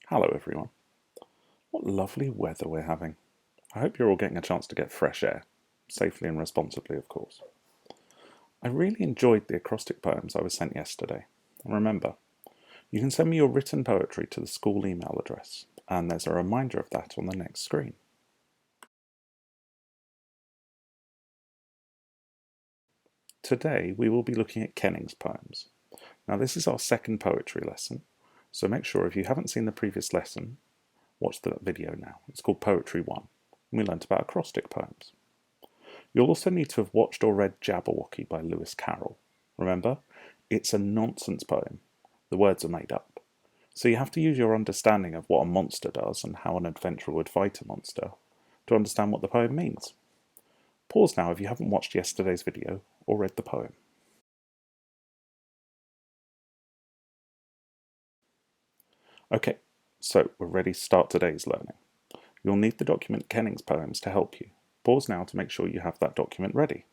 Hello everyone. What lovely weather we're having. I hope you're all getting a chance to get fresh air, safely and responsibly of course. I really enjoyed the acrostic poems I was sent yesterday. And remember, you can send me your written poetry to the school email address, and there's a reminder of that on the next screen. Today we will be looking at Kenning's poems. Now this is our second poetry lesson, so make sure if you haven't seen the previous lesson, watch that video now. It's called Poetry 1, and we learnt about acrostic poems. You'll also need to have watched or read Jabberwocky by Lewis Carroll. Remember, it's a nonsense poem. The words are made up. So you have to use your understanding of what a monster does and how an adventurer would fight a monster to understand what the poem means. Pause now if you haven't watched yesterday's video or read the poem. Okay, so we're ready to start today's learning. You'll need the document Kenning's Poems to help you. Pause now to make sure you have that document ready.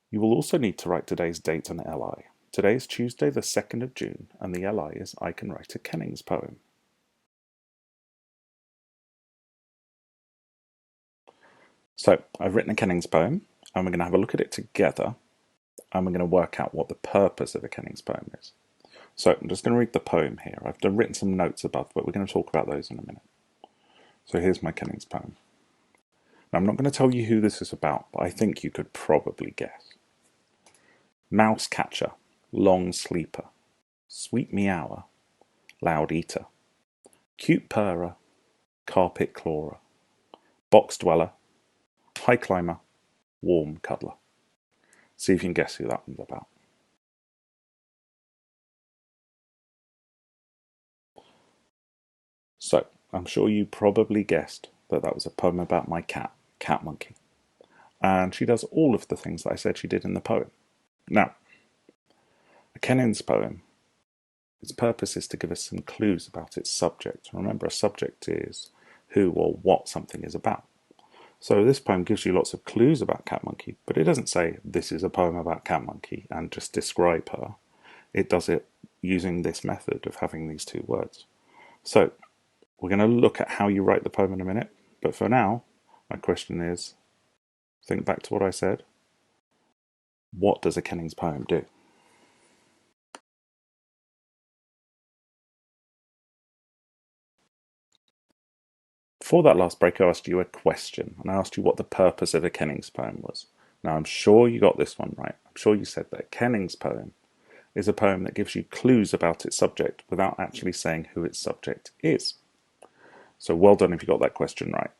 You will also need to write today's date and LI. Today is Tuesday the 2nd of June, and the LI is I Can Write a Kenning's Poem. So, I've written a Kenning's poem, and we're going to have a look at it together, and we're going to work out what the purpose of a Kenning's poem is. So, I'm just going to read the poem here. I've written some notes above, but we're going to talk about those in a minute. So here's my Kenning's poem. Now, I'm not going to tell you who this is about, but I think you could probably guess. Mouse catcher, long sleeper, sweet meower, loud eater, cute purrer, carpet clawer, box dweller, high climber, warm cuddler. See if you can guess who that one's about. So, I'm sure you probably guessed that that was a poem about my cat, Cat Monkey. And she does all of the things that I said she did in the poem. Now, a Kenning's poem, its purpose is to give us some clues about its subject. Remember, a subject is who or what something is about. So this poem gives you lots of clues about Cat Monkey, but it doesn't say this is a poem about Cat Monkey and just describe her. It does it using this method of having these two words. So we're going to look at how you write the poem in a minute, but for now, my question is, think back to what I said. What does a Kenning's poem do? For that last break, I asked you a question, and I asked you what the purpose of a Kenning's poem was. Now, I'm sure you got this one right. I'm sure you said that a Kenning's poem is a poem that gives you clues about its subject without actually saying who its subject is. So well done if you got that question right.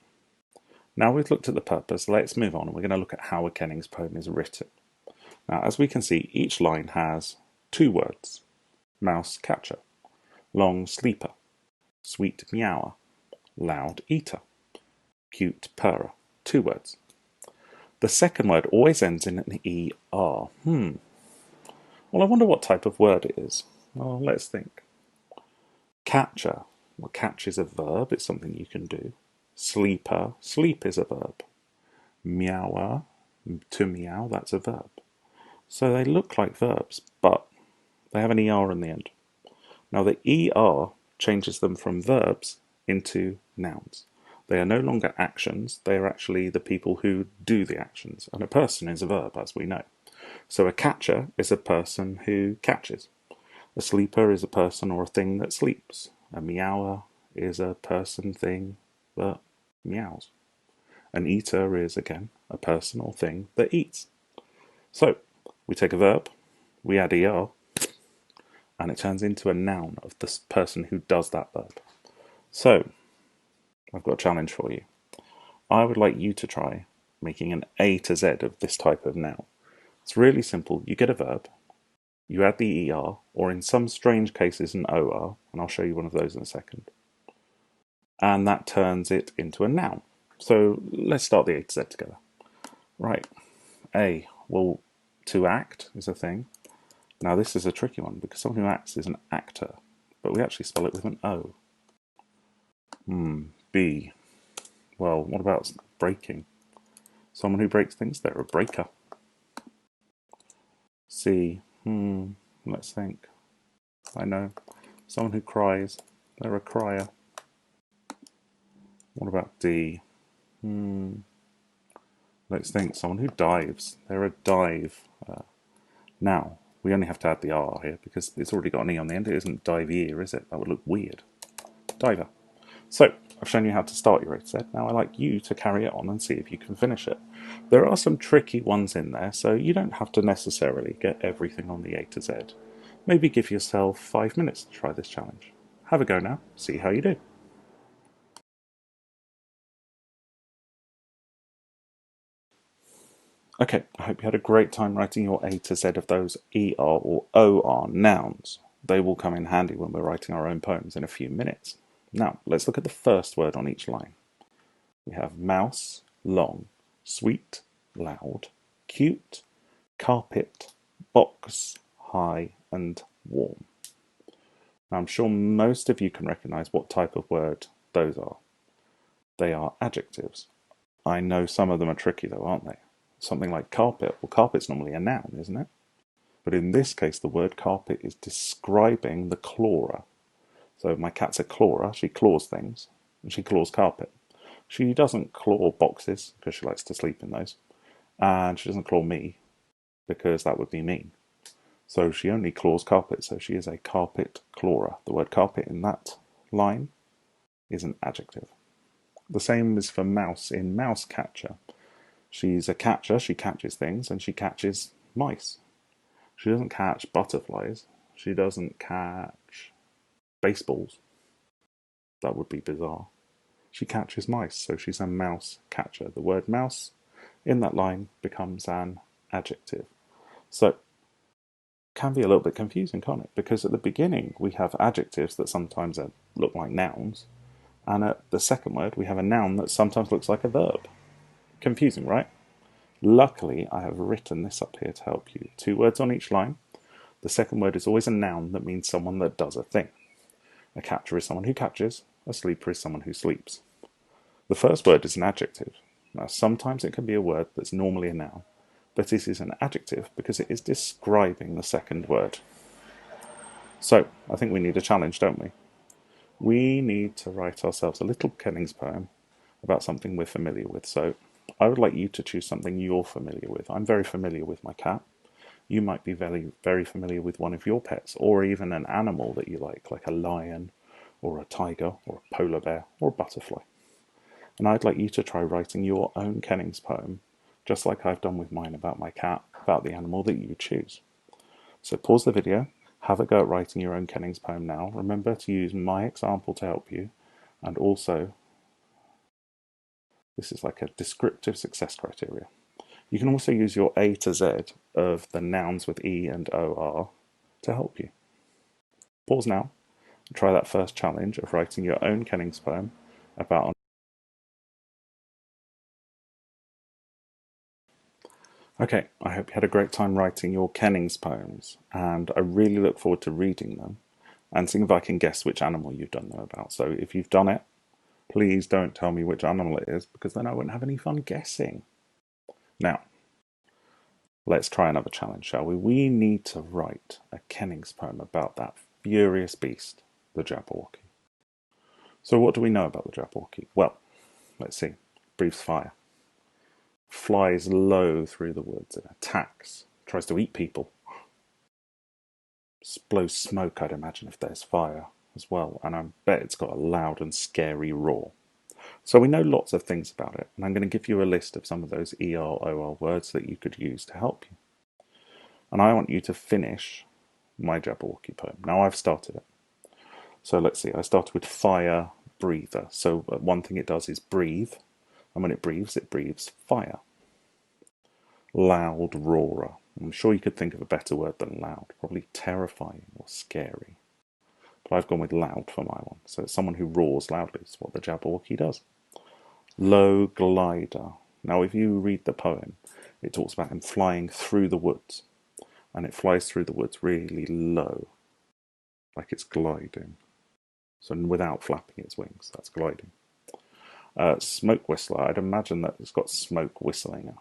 Now we've looked at the purpose, let's move on and we're going to look at how a Kenning's poem is written. Now, as we can see, each line has two words. Mouse catcher, long sleeper, sweet meower, loud eater, cute purrer. Two words. The second word always ends in an ER. Well, I wonder what type of word it is. Well, let's think. Catcher. Well, catch is a verb. It's something you can do. Sleeper. Sleep is a verb. Meower. To meow, that's a verb. So they look like verbs, but they have an ER in the end. Now the ER changes them from verbs into nouns. They are no longer actions, they are actually the people who do the actions. And a person is a verb, as we know. So a catcher is a person who catches. A sleeper is a person or a thing that sleeps. A meower is a person, thing that meows. An eater is, again, a person or thing that eats. So, we take a verb, we add er, and it turns into a noun of the person who does that verb. So, I've got a challenge for you. I would like you to try making an A to Z of this type of noun. It's really simple. You get a verb, you add the er, or in some strange cases an or, and I'll show you one of those in a second. And that turns it into a noun. So let's start the A to Z together. Right, A, well, to act is a thing. Now this is a tricky one because someone who acts is an actor, but we actually spell it with an O. B, well, what about breaking? Someone who breaks things, they're a breaker. C, Let's think. I know. Someone who cries. They're a crier. What about D? Let's think. Someone who dives. They're a dive. Now, we only have to add the R here because it's already got an E on the end. It isn't dive-ear, is it? That would look weird. Diver. So, I've shown you how to start your A to Z. Now I'd like you to carry it on and see if you can finish it. There are some tricky ones in there, so you don't have to necessarily get everything on the A to Z. Maybe give yourself 5 minutes to try this challenge. Have a go now, see how you do. Okay, I hope you had a great time writing your A to Z of those ER or OR nouns. They will come in handy when we're writing our own poems in a few minutes. Now, let's look at the first word on each line. We have mouse, long, sweet, loud, cute, carpet, box, high, and warm. Now, I'm sure most of you can recognise what type of word those are. They are adjectives. I know some of them are tricky though, aren't they? Something like carpet. Well, carpet's normally a noun, isn't it? But in this case, the word carpet is describing the clawer. So my cat's a clawer. She claws things, and she claws carpet. She doesn't claw boxes because she likes to sleep in those, and she doesn't claw me because that would be mean. So she only claws carpet, so she is a carpet clawer. The word carpet in that line is an adjective. The same is for mouse in mouse catcher. She's a catcher, she catches things, and she catches mice. She doesn't catch butterflies. She doesn't catch baseballs. That would be bizarre. She catches mice, so she's a mouse catcher. The word mouse in that line becomes an adjective. So, can be a little bit confusing, can't it? Because at the beginning we have adjectives that sometimes look like nouns, and at the second word we have a noun that sometimes looks like a verb. Confusing, right? Luckily, I have written this up here to help you. 2 words on each line. The second word is always a noun that means someone that does a thing. A catcher is someone who catches, a sleeper is someone who sleeps. The first word is an adjective. Now, sometimes it can be a word that's normally a noun, but it is an adjective because it is describing the second word. So, I think we need a challenge, don't we? We need to write ourselves a little Kennings poem about something we're familiar with. So, I would like you to choose something you're familiar with. I'm very familiar with my cat. You might be very, very familiar with one of your pets, or even an animal that you like a lion, or a tiger, or a polar bear, or a butterfly. And I'd like you to try writing your own Kennings poem, just like I've done with mine about my cat, about the animal that you choose. So pause the video, have a go at writing your own Kennings poem now. Remember to use my example to help you, and also, this is like a descriptive success criteria. You can also use your A to Z of the nouns with E and OR to help you. Pause now and try that first challenge of writing your own Kennings poem about. Okay, I hope you had a great time writing your Kennings poems, and I really look forward to reading them and seeing if I can guess which animal you've done them about. So if you've done it, please don't tell me which animal it is, because then I won't have any fun guessing. Now, let's try another challenge, shall we? We need to write a Kennings poem about that furious beast, the Jabberwocky. So what do we know about the Jabberwocky? Well, let's see. Breathes fire. Flies low through the woods and attacks. Tries to eat people. Blows smoke, I'd imagine, if there's fire as well. And I bet it's got a loud and scary roar. So we know lots of things about it. And I'm going to give you a list of some of those ER-OR words that you could use to help you. And I want you to finish my Jabberwocky poem. Now I've started it. So let's see, I started with fire breather. So one thing it does is breathe, and when it breathes fire. Loud roarer. I'm sure you could think of a better word than loud, probably terrifying or scary. But I've gone with loud for my one. So it's someone who roars loudly. It's what the Jabberwocky does. Low glider. Now if you read the poem, it talks about him flying through the woods. And it flies through the woods really low, like it's gliding. So without flapping its wings, that's gliding. Smoke whistler, I'd imagine that it's got smoke whistling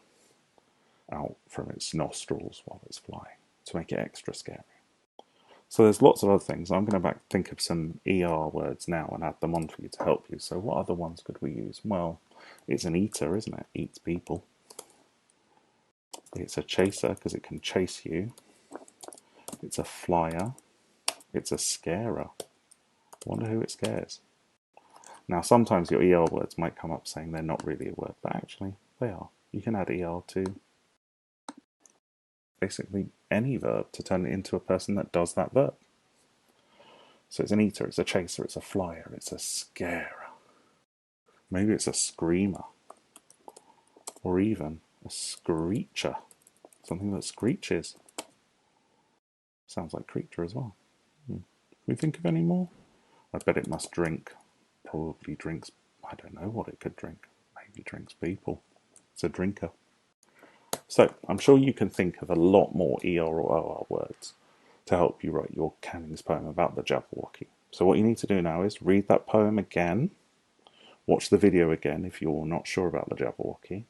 out from its nostrils while it's flying to make it extra scary. So there's lots of other things. I'm going to think of some ER words now and add them on for you to help you. So what other ones could we use? Well, it's an eater, isn't it? Eats people. It's a chaser because it can chase you. It's a flyer. It's a scarer. Wonder who it scares. Now, sometimes your ER words might come up saying they're not really a word, but actually they are. You can add ER to basically any verb to turn it into a person that does that verb. So it's an eater, it's a chaser, it's a flyer, it's a scarer. Maybe it's a screamer. Or even a screecher. Something that screeches. Sounds like creature as well. Can we think of any more? I bet it must drink. Probably drinks. I don't know what it could drink. Maybe drinks people. It's a drinker. So I'm sure you can think of a lot more ER or OR words to help you write your Canning's poem about the Jabberwocky. So what you need to do now is read that poem again. Watch the video again if you're not sure about the Jabberwocky.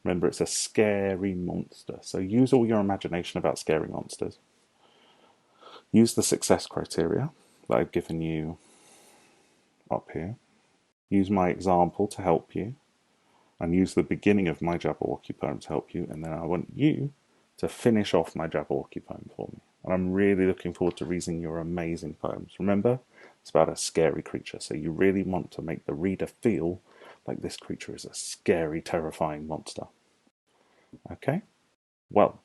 Remember, it's a scary monster. So use all your imagination about scary monsters. Use the success criteria that I've given you up here. Use my example to help you. And use the beginning of my Jabberwocky poem to help you. And then I want you to finish off my Jabberwocky poem for me. And I'm really looking forward to reading your amazing poems. Remember, it's about a scary creature. So you really want to make the reader feel like this creature is a scary, terrifying monster. Okay? Well,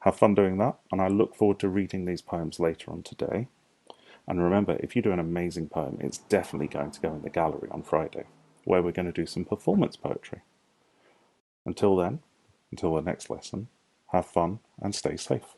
have fun doing that, and I look forward to reading these poems later on today. And remember, if you do an amazing poem, it's definitely going to go in the gallery on Friday, where we're going to do some performance poetry. Until then, until the next lesson, have fun and stay safe.